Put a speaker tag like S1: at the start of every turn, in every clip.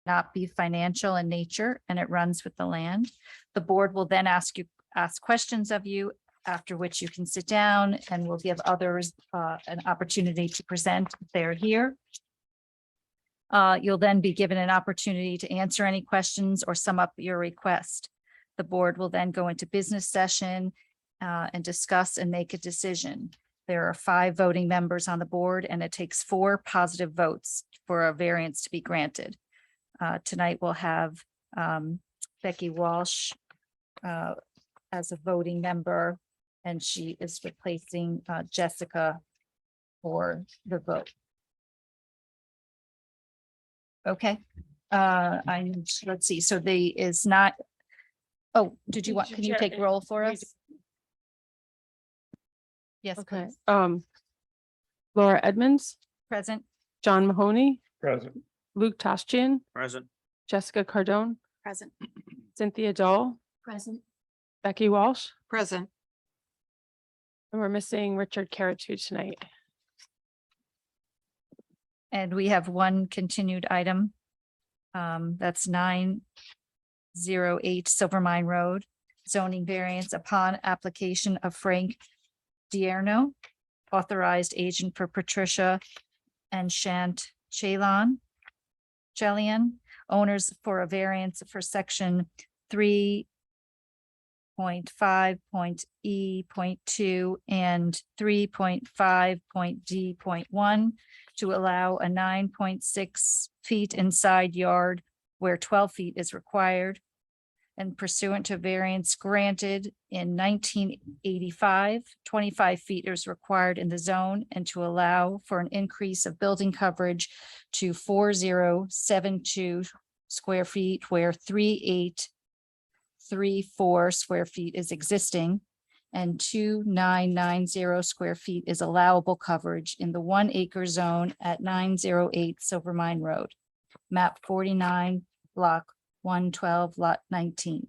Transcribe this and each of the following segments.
S1: not be financial in nature, and it runs with the land. The board will then ask questions of you, after which you can sit down, and we'll give others an opportunity to present if they're here. You'll then be given an opportunity to answer any questions or sum up your request. The board will then go into business session and discuss and make a decision. There are 5 voting members on the board, and it takes 4 positive votes for a variance to be granted. Tonight we'll have Becky Walsh as a voting member, and she is replacing Jessica for the vote. Okay, let's see, so the is not, oh, did you want, can you take roll for us? Yes,
S2: Okay.
S1: please.
S2: Laura Edmonds,
S1: Present.
S2: John Mahoney,
S3: Present.
S2: Luke Tostian,
S3: Present.
S2: Jessica Cardone,
S1: Present.
S2: Cynthia Dahl,
S1: Present.
S2: Becky Walsh,
S4: Present.
S2: and we're missing Richard Caratu tonight.
S1: And we have one continued item. That's 908 Silvermine Road, zoning variance upon application of Frank Dierno, authorized agent for Patricia and Shant Chalon, owners for a variance for section 3.5.E.2 and 3.5.D.1 to allow a 9.6 feet inside yard where 12 feet is required, and pursuant to variance granted in 1985, 25 feet is required in the zone, and to allow for an increase of building coverage to 4072 square feet where 3834 square feet is existing, and 2990 square feet is allowable coverage in the 1 acre zone at 908 Silvermine Road, map 49, block 112, lot 19.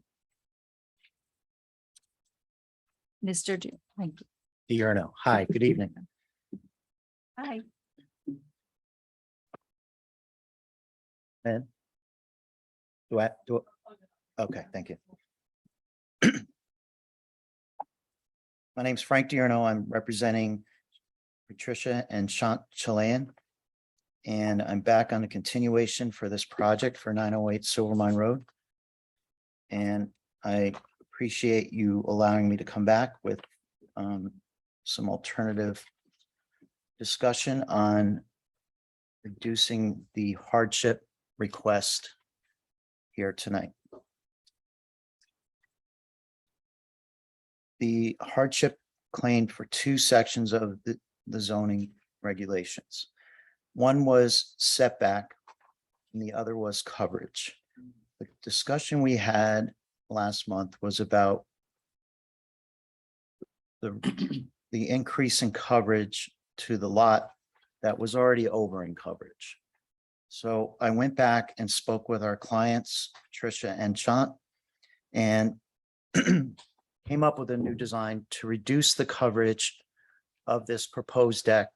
S1: Mr. Du, thank you.
S5: Dierno. Hi, good evening.
S1: Hi.
S5: Ben? Okay, thank you. My name's Frank Dierno. I'm representing Patricia and Shant Chilean. And I'm back on the continuation for this project for 908 Silvermine Road. And I appreciate you allowing me to come back with some alternative discussion on reducing the hardship request here tonight. The hardship claimed for 2 sections of the zoning regulations. One was setback and the other was coverage. The discussion we had last month was about the increase in coverage to the lot that was already over in coverage. So I went back and spoke with our clients, Patricia and Shant, and came up with a new design to reduce the coverage of this proposed deck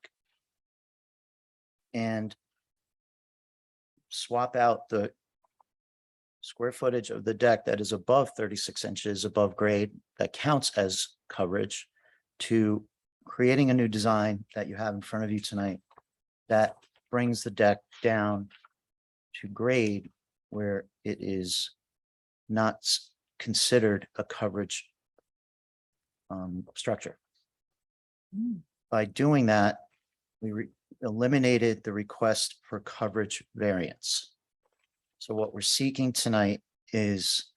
S5: and swap out the square footage of the deck that is above 36 inches above grade that counts as coverage to creating a new design that you have in front of you tonight that brings the deck down to grade where it is not considered a coverage structure. By doing that, we eliminated the request for coverage variance. So what we're seeking tonight is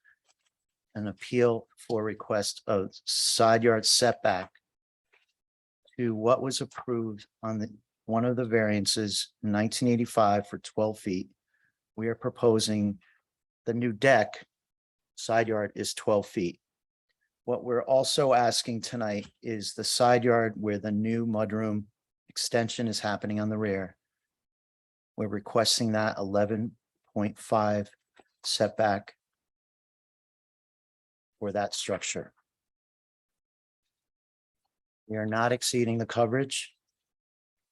S5: an appeal for request of side yard setback to what was approved on one of the variances in 1985 for 12 feet. We are proposing the new deck side yard is 12 feet. What we're also asking tonight is the side yard where the new mudroom extension is happening on the rear. We're requesting that 11.5 setback for that structure. We are not exceeding the coverage.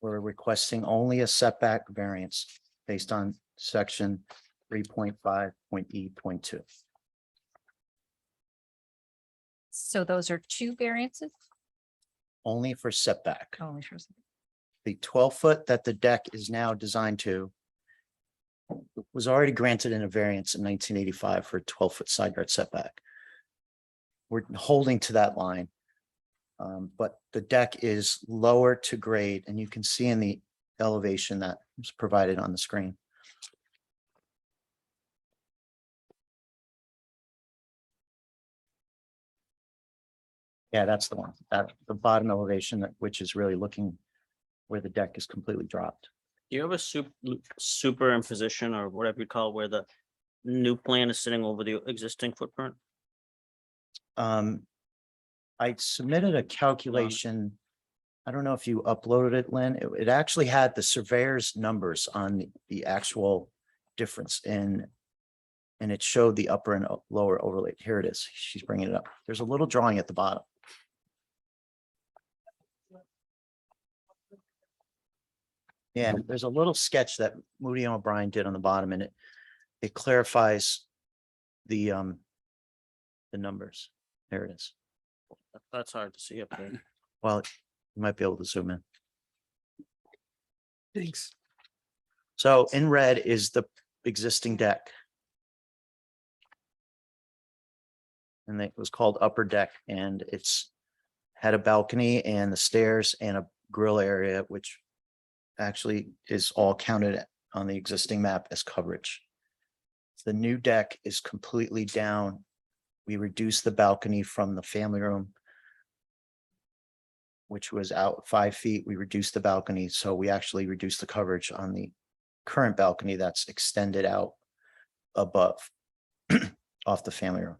S5: We're requesting only a setback variance based on section 3.5.E.2.
S1: So those are two variances?
S5: Only for setback.
S1: Only for.
S5: The 12-foot that the deck is now designed to was already granted in a variance in 1985 for a 12-foot side yard setback. We're holding to that line. But the deck is lower to grade, and you can see in the elevation that was provided on the screen. Yeah, that's the one, that the bottom elevation, which is really looking where the deck is completely dropped.
S3: Do you have a superimposition or whatever you call it, where the new plan is sitting over the existing footprint?
S5: I submitted a calculation. I don't know if you uploaded it, Lynn. It actually had the surveyor's numbers on the actual difference in, and it showed the upper and lower overlay. Here it is. She's bringing it up. There's a little drawing at the bottom. Yeah, there's a little sketch that Moody and O'Brien did on the bottom, and it clarifies the numbers. There it is.
S3: That's hard to see up there.
S5: Well, you might be able to zoom in.
S4: Thanks.
S5: So in red is the existing deck. And it was called upper deck, and it's had a balcony and the stairs and a grill area, which actually is all counted on the existing map as coverage. The new deck is completely down. We reduced the balcony from the family room, which was out 5 feet. We reduced the balcony, so we actually reduced the coverage on the current balcony that's extended out above off the family room.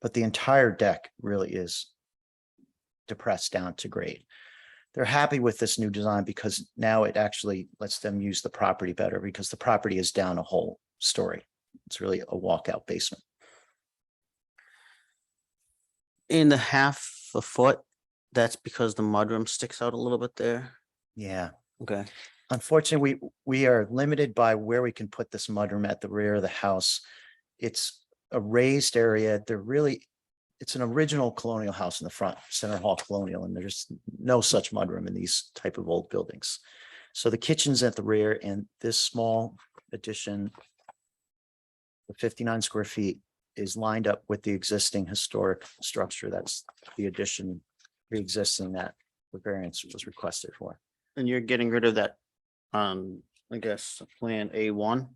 S5: But the entire deck really is depressed down to grade. They're happy with this new design because now it actually lets them use the property better, because the property is down a whole story. It's really a walkout basement.
S3: In the half a foot, that's because the mudroom sticks out a little bit there.
S5: Yeah.
S3: Okay.
S5: Unfortunately, we are limited by where we can put this mudroom at the rear of the house. It's a raised area. It's an original colonial house in the front, Center Hall Colonial, and there's no such mudroom in these type of old buildings. So the kitchen's at the rear, and this small addition, the 59 square feet, is lined up with the existing historic structure. That's the addition pre-existing that the variance was requested for.
S3: And you're getting rid of that, I guess, plan A1.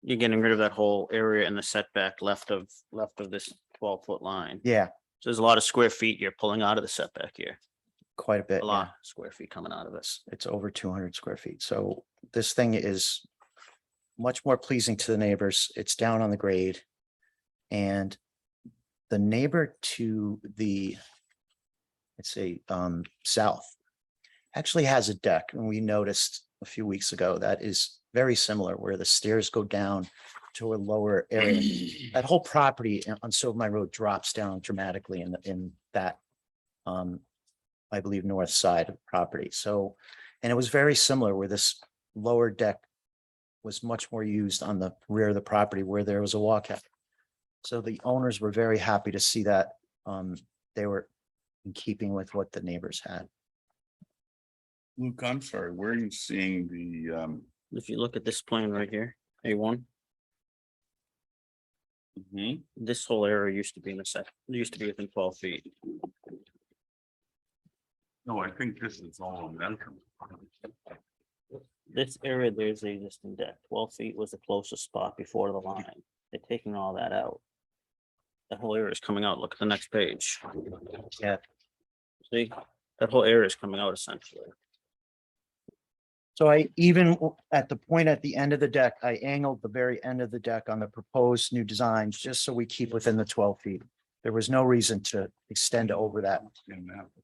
S3: You're getting rid of that whole area in the setback left of this 12-foot line.
S5: Yeah,
S3: So there's a lot of square feet you're pulling out of the setback here.
S5: quite a bit.
S3: A
S5: yeah.
S3: lot of square feet coming out of this.
S5: It's over 200 square feet. So this thing is much more pleasing to the neighbors. It's down on the grade. And the neighbor to the, let's say, south actually has a deck. And we noticed a few weeks ago that is very similar, where the stairs go down to a lower area. That whole property on Silver Mine Road drops down dramatically in that, I believe, north side of the property. So, and it was very similar, where this lower deck was much more used on the rear of the property where there was a walkout. So the owners were very happy to see that they were in keeping with what the neighbors had.
S4: Luke, I'm sorry, where are you seeing the,
S3: If you look at this plan right here, A1, this whole area used to be in a set, used to be within 12 feet.
S4: no, I think this is all momentum.
S3: This area, there's the existing deck. 12 feet was the closest spot before the line. They're taking all that out. That whole area is coming out. Look at the next page.
S5: Yeah.
S3: See, that whole area is coming out essentially.
S5: So I even at the point at the end of the deck, I angled the very end of the deck on the proposed new designs, just so we keep within the 12 feet. There was no reason to extend over that,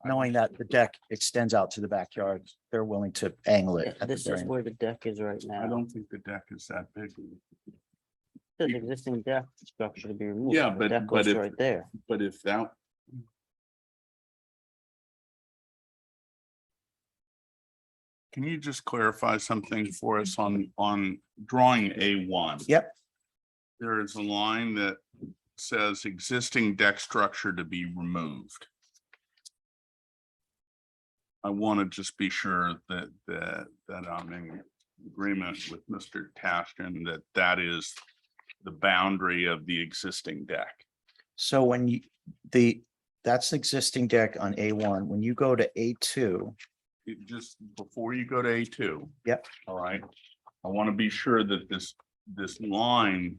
S5: knowing that the deck extends out to the backyard. They're willing to angle it. at the
S3: This
S5: very
S3: is
S5: end.
S3: where the deck is right now.
S4: I don't think the deck is that big,
S3: The existing deck structure to be removed.
S4: Yeah,
S3: The
S4: but-
S3: deck
S4: but
S3: goes
S4: if-
S3: right there.
S4: but if that. can you just clarify something for us on drawing A1?
S5: Yep.
S4: There is a line that says existing deck structure to be removed. I want to just be sure that I'm in agreement with Mr. Taston that that is the boundary of the existing deck.
S5: So when you, that's existing deck on A1. When you go to A2,
S4: It just before you go to A2.
S5: Yep.
S4: All right. I want to be sure that this line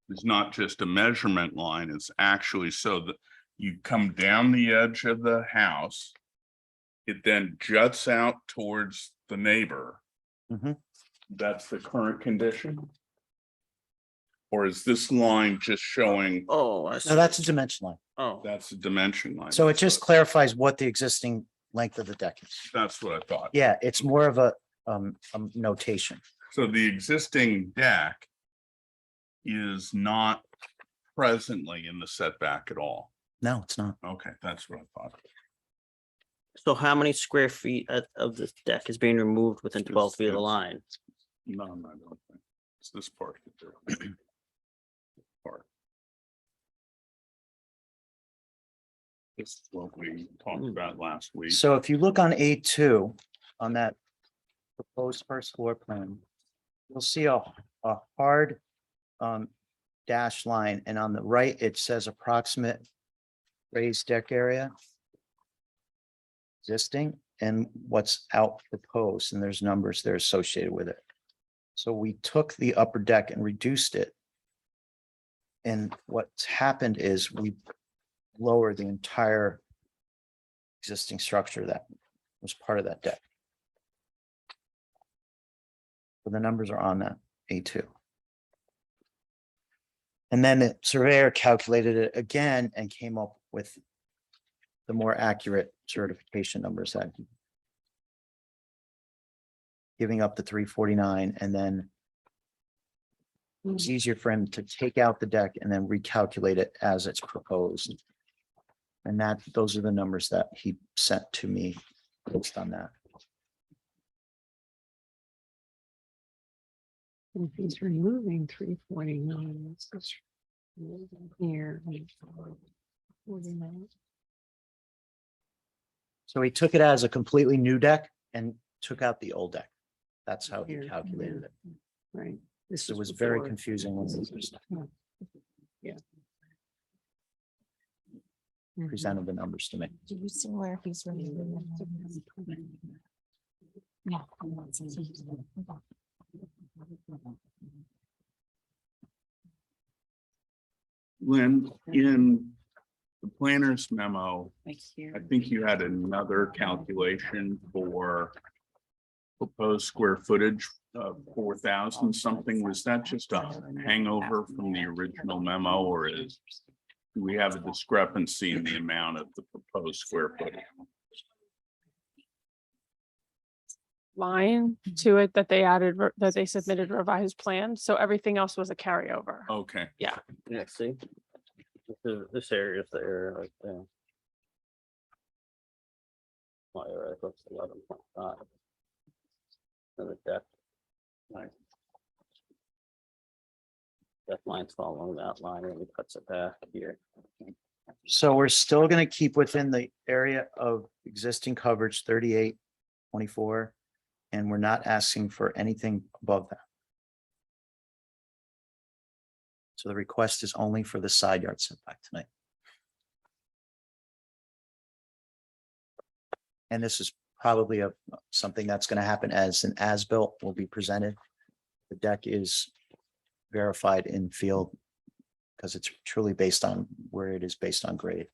S4: is not just a measurement line. It's actually so that you come down the edge of the house. It then juts out towards the neighbor.
S5: Mhm.
S4: That's the current condition? Or is this line just showing,
S3: Oh, I
S5: no,
S3: see.
S5: that's a dimension line.
S3: Oh,
S4: that's a dimension line?
S5: So it just clarifies what the existing length of the deck is.
S4: That's what I thought.
S5: Yeah, it's more of a notation.
S4: So the existing deck is not presently in the setback at all.
S5: No, it's not.
S4: Okay, that's what I thought.
S3: so how many square feet of this deck is being removed within 12 feet of the
S4: It's-
S3: line?
S4: No, I don't think. It's this part. that they're- Part. This is what we talked about last week.
S5: So if you look on A2, on that proposed first floor plan, you'll see a hard dash line, and on the right, it says approximate raised deck area existing and what's out proposed, and there's numbers that are associated with it. So we took the upper deck and reduced it. And what's happened is we lowered the entire existing structure that was part of that deck. So the numbers are on that A2. And then the surveyor calculated it again and came up with the more accurate certification numbers that giving up the 349, and then it's easier for him to take out the deck and then recalculate it as it's proposed. And those are the numbers that he sent to me based on that.
S6: If he's removing 349, this is here. 49.
S5: So he took it as a completely new deck and took out the old deck. That's how he
S6: Here,
S5: calculated it.
S6: Right. This
S5: It
S6: is
S5: was very
S6: before.
S5: confusing when he
S6: Mhm.
S5: presented the numbers to me.
S1: Do you see where he's removing Yeah.
S4: Lynn, in the planner's memo,
S6: Like here.
S4: I think you had another calculation for proposed square footage of 4,000 something. Was that just a hangover from the original memo, or do we have a discrepancy in the amount of the proposed square footage?
S2: Line to it that they added, that they submitted revised plans. So everything else was a carryover.
S4: Okay,
S3: Yeah, see. This area is the area right there. My area goes to 11.5. And the depth. Right. That line's following that line and it cuts it back here.
S5: So we're still going to keep within the area of existing coverage 38, 24, and we're not asking for anything above that. So the request is only for the side yard setback tonight. And this is probably something that's going to happen as an as-built will be presented. The deck is verified in field because it's truly based on where it is based on grade.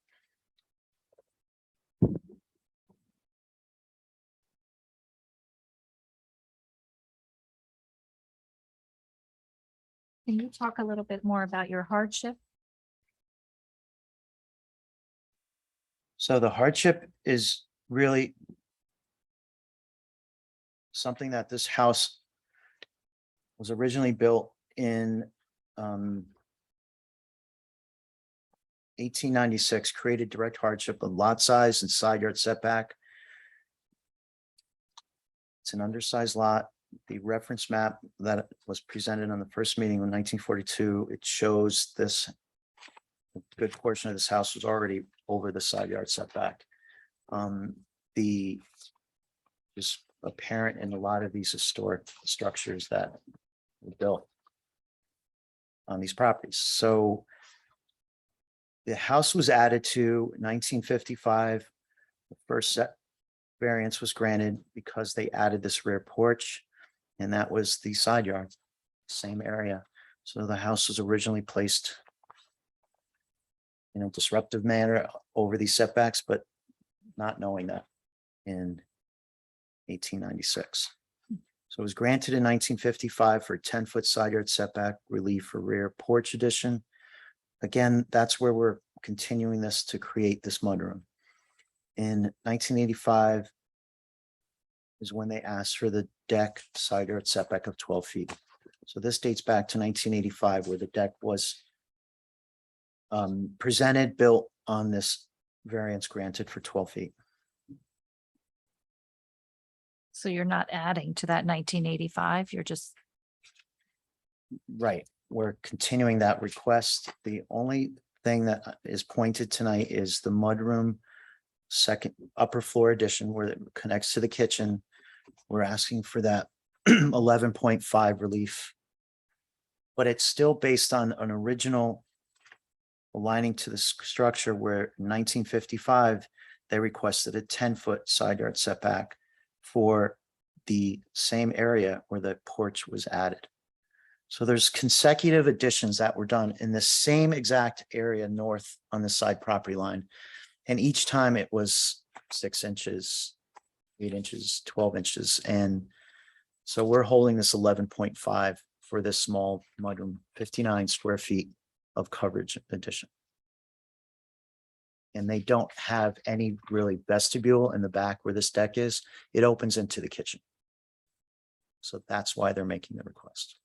S1: Can you talk a little bit more about your hardship?
S5: So the hardship is really something that this house was originally built in 1896, created direct hardship of lot size and side yard setback. It's an undersized lot. The reference map that was presented on the first meeting in 1942, it shows this. A good portion of this house was already over the side yard setback. The is apparent in a lot of these historic structures that were built on these properties. So the house was added to 1955. The first set variance was granted because they added this rear porch, and that was the side yard, same area. So the house was originally placed in a disruptive manner over these setbacks, but not knowing that in 1896. So it was granted in 1955 for 10-foot side yard setback relief for rear porch addition. Again, that's where we're continuing this to create this mudroom. In 1985 is when they asked for the deck side yard setback of 12 feet. So this dates back to 1985, where the deck was presented, built on this variance granted for 12 feet.
S1: So you're not adding to that 1985, you're just,
S5: Right, we're continuing that request. The only thing that is pointed tonight is the mudroom second upper floor addition where it connects to the kitchen. We're asking for that 11.5 relief. But it's still based on an original aligning to the structure where in 1955, they requested a 10-foot side yard setback for the same area where the porch was added. So there's consecutive additions that were done in the same exact area north on the side property line. And each time it was 6 inches, 8 inches, 12 inches. And so we're holding this 11.5 for this small mudroom, 59 square feet of coverage addition. And they don't have any really vestibule in the back where this deck is. It opens into the kitchen. So that's why they're making the request.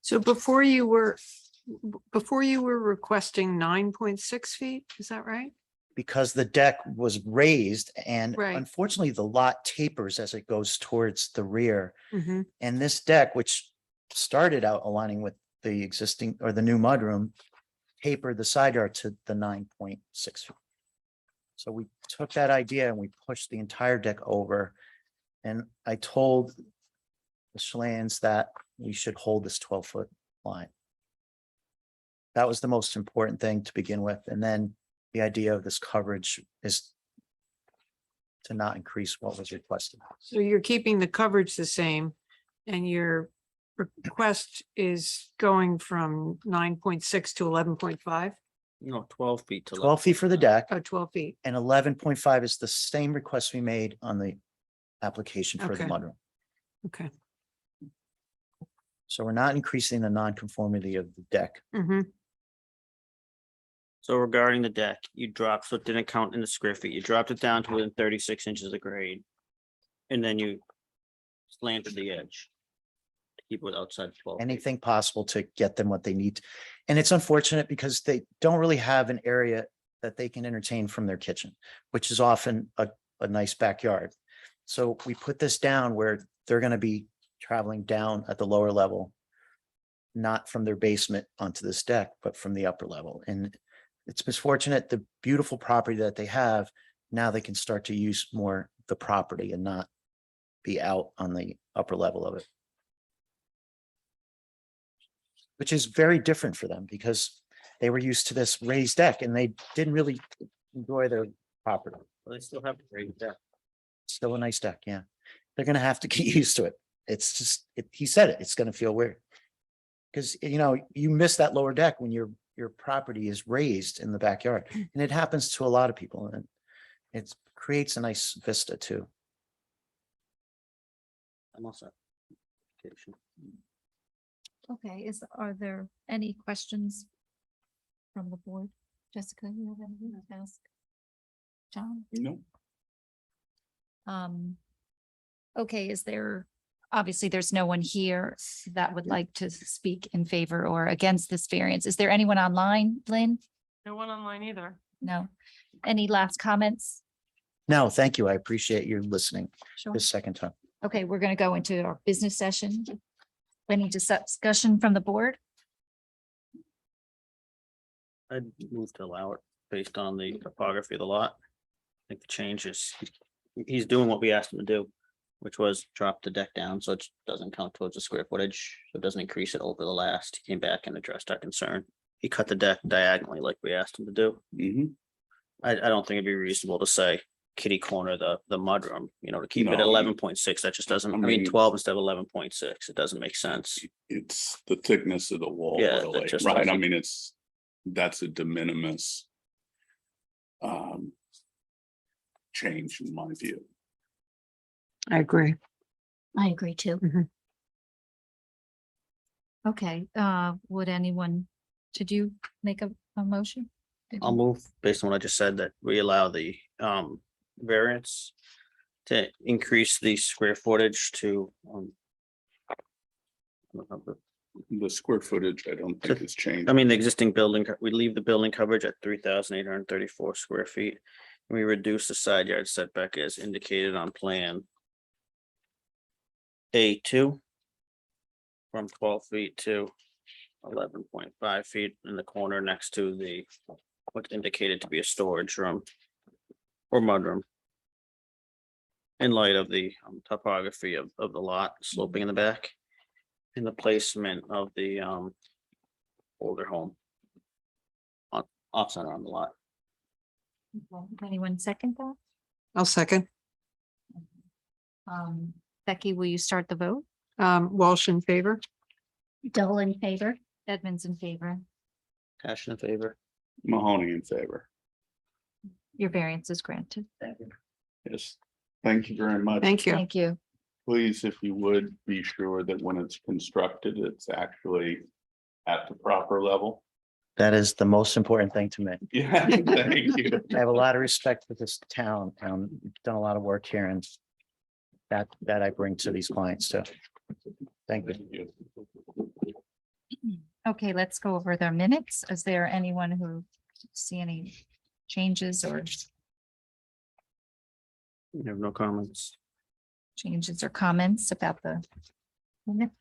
S6: So before you were requesting 9.6 feet, is that right?
S5: Because the deck was raised and
S6: Right.
S5: unfortunately the lot tapers as it goes towards the rear.
S6: Mhm.
S5: And this deck, which started out aligning with the existing or the new mudroom, tapered the side yard to the 9.6 feet. So we took that idea and we pushed the entire deck over. And I told the Schlans that we should hold this 12-foot line. That was the most important thing to begin with. And then the idea of this coverage is to not increase what was requested.
S6: So you're keeping the coverage the same and your request is going from 9.6 to 11.5?
S3: No, 12 feet to.
S5: 12 feet for the deck
S6: Oh, 12 feet.
S5: and 11.5 is the same request we made on the application for the
S6: Okay.
S5: mudroom.
S6: Okay.
S5: So we're not increasing the nonconformity of the deck.
S6: Mhm.
S3: So regarding the deck, you dropped, so it didn't count in the square feet. You dropped it down to within 36 inches of grade. And then you slanted the edge. To keep it outside 12 feet.
S5: Anything possible to get them what they need. And it's unfortunate because they don't really have an area that they can entertain from their kitchen, which is often a nice backyard. So we put this down where they're going to be traveling down at the lower level, not from their basement onto this deck, but from the upper level. And it's misfortunate, the beautiful property that they have, now they can start to use more the property and not be out on the upper level of it. Which is very different for them because they were used to this raised deck and they didn't really enjoy their property.
S3: Well, they still have to raise that.
S5: Still a nice deck, yeah. They're gonna have to get used to it. It's just, he said it, it's gonna feel weird. Because, you know, you miss that lower deck when your property is raised in the backyard. And it happens to a lot of people and it creates a nice vista too.
S3: I'm also.
S1: okay, are there any questions from the board? Jessica, you have anything to ask? John?
S4: No.
S1: Okay, is there obviously, there's no one here that would like to speak in favor or against this variance. Is there anyone online, Lynn?
S2: No one online either.
S1: No. Any last comments?
S5: No, thank you. I appreciate you listening
S1: Sure.
S5: this second time.
S1: Okay, we're going to go into our business session. Any discussion from the board?
S3: I'd move to allow it based on the topography of the lot. I think the change is, he's doing what we asked him to do, which was drop the deck down so it doesn't count towards the square footage. So it doesn't increase it over the last. He came back and addressed our concern. He cut the deck diagonally like we asked him to do.
S4: Mhm.
S3: I don't think it'd be reasonable to say kitty corner the mudroom, to keep it at
S4: No,
S3: 11.6. That just doesn't,
S4: I
S3: I mean,
S4: mean-
S3: 12 instead of 11.6. It doesn't make sense.
S4: It's the thickness of the wall,
S3: Yeah, that
S4: really,
S3: just
S4: right? I
S3: doesn't-
S4: mean, that's a de minimis change in my view.
S6: I agree.
S1: I agree too.
S6: Mhm.
S1: Okay, would anyone, did you make a motion? Did
S3: I'll
S1: you?
S3: move based on what I just said that we allow the variance to increase the square footage to I don't know,
S4: The square footage, I don't think has changed.
S3: I mean, the existing building, we leave the building coverage at 3,834 square feet. We reduce the side yard setback as indicated on plan A2 from 12 feet to 11.5 feet in the corner next to the what's indicated to be a storage room or mudroom. In light of the topography of the lot sloping in the back and the placement of the older home on off-center on the lot.
S1: Anyone second that?
S6: I'll second.
S1: Becky, will you start the vote?
S6: Walsh in favor.
S1: Dole in favor. Edmonds in favor.
S3: Passion in favor.
S4: Mahoney in favor.
S1: Your variance is granted.
S4: Yes. Thank you very much.
S6: Thank you.
S1: Thank you.
S4: Please, if you would, be sure that when it's constructed, it's actually at the proper level.
S5: That is the most important thing to me.
S4: Yeah, thank you.
S5: I have a lot of respect for this town. Done a lot of work here and that I bring to these clients too. Thank you.
S1: Okay, let's go over the minutes. Is there anyone who see any changes or
S3: You have no comments.
S1: changes or comments about the minutes?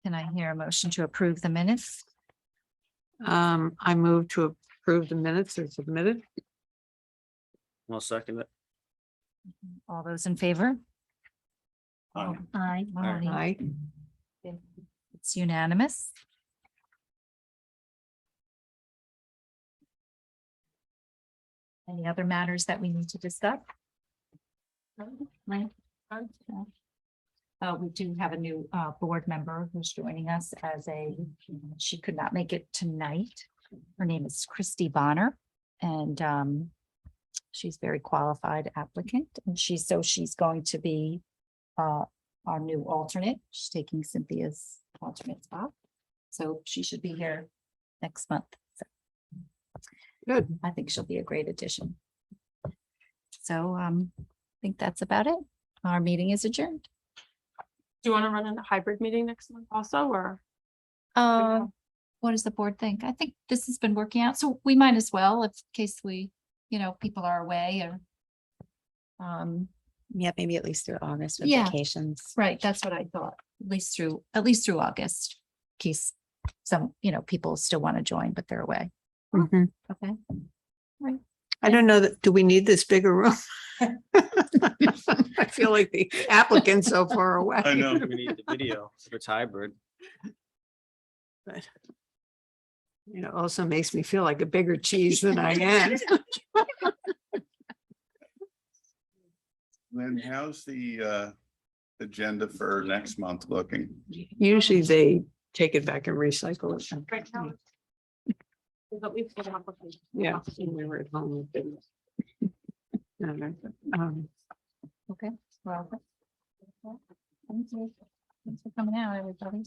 S1: Can I hear a motion to approve the minutes?
S6: I move to approve the minutes as submitted.
S3: I'll second it.
S1: All those in favor?
S4: Aye.
S1: Aye.
S6: Aye.
S1: It's unanimous. Any other matters that we need to discuss? Mike? No. We do have a new board member who's joining us she could not make it tonight. Her name is Christy Bonner and she's very qualified applicant and she's going to be our new alternate. She's taking Cynthia's alternate spot. So she should be here next month. So
S6: Good.
S1: I think she'll be a great addition. So I think that's about it. Our meeting is adjourned.
S2: Do you want to run a hybrid meeting next month also, or?
S1: What does the board think? I think this has been working out, so we might as well, in case people are away or.
S7: Yeah, maybe at least through August with
S1: Yeah.
S7: vacations.
S1: Right, that's what I thought, at least through August, in case some, people still want to join, but they're away.
S6: Mhm.
S1: Okay.
S6: I don't know that, do we need this bigger room? I feel like the applicant's so far away.
S4: I know.
S3: We need the video if it's hybrid.
S6: You know, also makes me feel like a bigger cheese than I am.
S4: Lynn, how's the agenda for next month looking?
S6: Usually they take it back and recycle it. Yeah, when we were at home. we didn't.
S1: Okay, well. Thank you. Thanks for coming out, everybody.